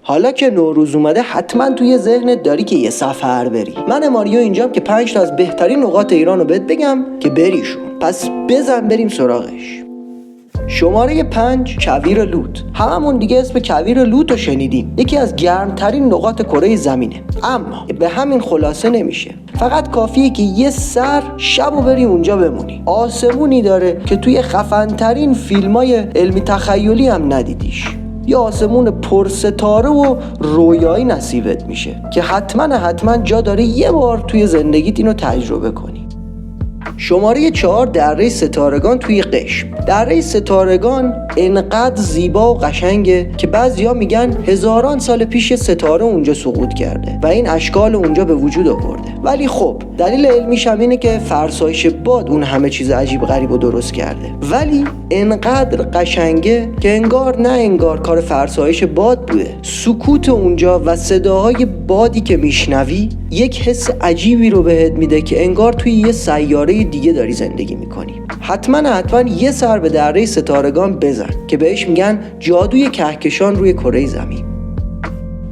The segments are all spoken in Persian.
حالا که نوروز اومده حتما توی ذهنت داری که یه سفر بری. من ماریو اینجام که 5 تا از بهترین نقاط ایران رو بهت بگم که بریشون. پس بزن بریم سراغش. شماره 5 کویر لوت. هممون دیگه اسم کویر لوت رو شنیدیم. یکی از گرمترین نقاط کره زمینه. اما به همین خلاصه نمیشه. فقط کافیه که یه سر شبو بری اونجا بمونی. آسمونی داره که توی خفن‌ترین فیلمای علمی تخیلی هم ندیدیش. یه آسمون پرستاره و رویایی نصیبت میشه که حتما جا داره یه بار توی زندگیت اینو تجربه کنی. شماره 4 دره ستارگان توی قشم. دره ستارگان انقدر زیبا و قشنگه که بعضیا میگن هزاران سال پیش ستاره اونجا سقوط کرده و این اشکال اونجا به وجود آورده. ولی خب دلیل علمیش هم اینه که فرسایش باد اون همه چیز عجیب غریب رو درست کرده. ولی انقدر قشنگه که انگار نه انگار کار فرسایش باد بوده. سکوت اونجا و صداهای بادی که میشنوی یک حس عجیبی رو بهت میده که انگار توی یه سیاره دیگه داری زندگی میکنی. حتما یه سر به دره ستارگان بزن که بهش میگن جادوی کهکشان روی کره زمین.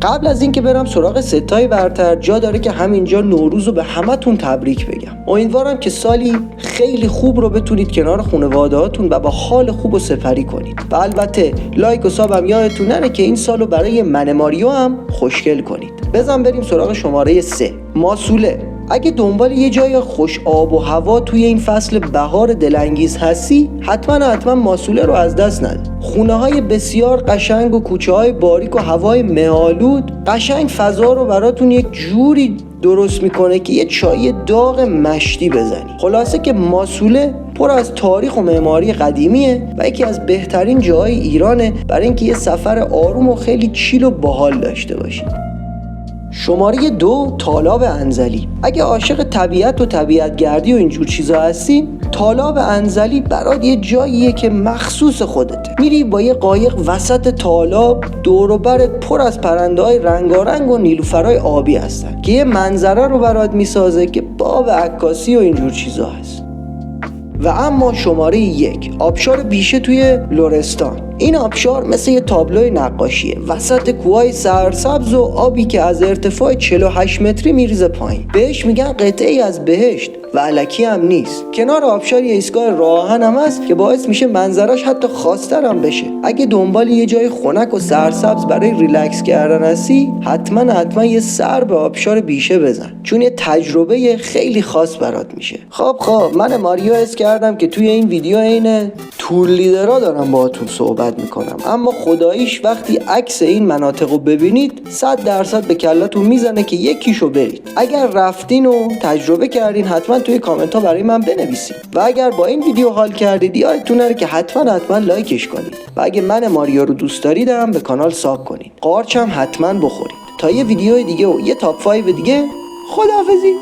قبل از اینکه برم سراغ ستای برتر جا داره که همینجا نوروز رو به همتون تبریک بگم. امیدوارم که سالی خیلی خوب رو بتونید کنار خانواده هاتون و با حال خوب رو سپری کنید. و البته لایک و سابم یادتون نره که این سالو برای من ماریو هم خوشگل کنید. بزن بریم سراغ شماره 3 ماسوله. اگه دنبال یه جای خوش آب و هوا توی این فصل بهار دلانگیز هستی حتما ماسوله رو از دست نده. خونه های بسیار قشنگ و کوچه های باریک و هوای مه‌آلود قشنگ فضا رو براتون یک جوری درست میکنه که یه چای داغ مشتی بزنی. خلاصه که ماسوله پر از تاریخ و معماری قدیمیه و یکی از بهترین جاهای ایرانه برای اینکه یه سفر آروم و خیلی چیل و باحال داشته باشید. شماره 2 تالاب انزلی. اگه عاشق طبیعت و طبیعتگردی و اینجور چیزا هستین تالاب انزلی برات یه جاییه که مخصوص خودته. میری با یه قایق وسط تالاب دور و برت پر از پرنده‌های رنگارنگ و نیلوفرای آبی هستن که یه منظره رو برات میسازه که باب عکاسی و اینجور چیزا هست. و اما شماره 1 آبشار بیشه توی لرستان. این آبشار مثل یه تابلوی نقاشیه وسط کوههای سرسبز و آبی که از ارتفاع 48 متری میریزه پایین. بهش میگن قطعه‌ای از بهشت و الکی هم نیست. کنار آبشار یه ایستگاه راهن هم هست که باعث میشه منظرش حتی خاص‌تر هم بشه. اگه دنبال یه جای خنک و سرسبز برای ریلکس کردن هستی حتما یه سر به آبشار بیشه بزن چون یه تجربه خیلی خاص برات میشه. خب من ماریو حس کردم که توی این ویدیو عین تور لیدرها دارم باهاتون صحبت میکنم، اما خداییش وقتی عکس این مناطق رو ببینید 100% به کلتون میزنه که یکیشو برید. اگر رفتین و تجربه کردین حتما توی کامنت ها برای من بنویسید و اگر با این ویدیو حال کردید یادتون نره که حتما لایکش کنید و اگه من ماریو رو دوست داریدم به کانال ساب کنید. قارچ هم حتما بخورید. تا یه ویدیو دیگه و یه تاپ 5 دیگه خداحافظی.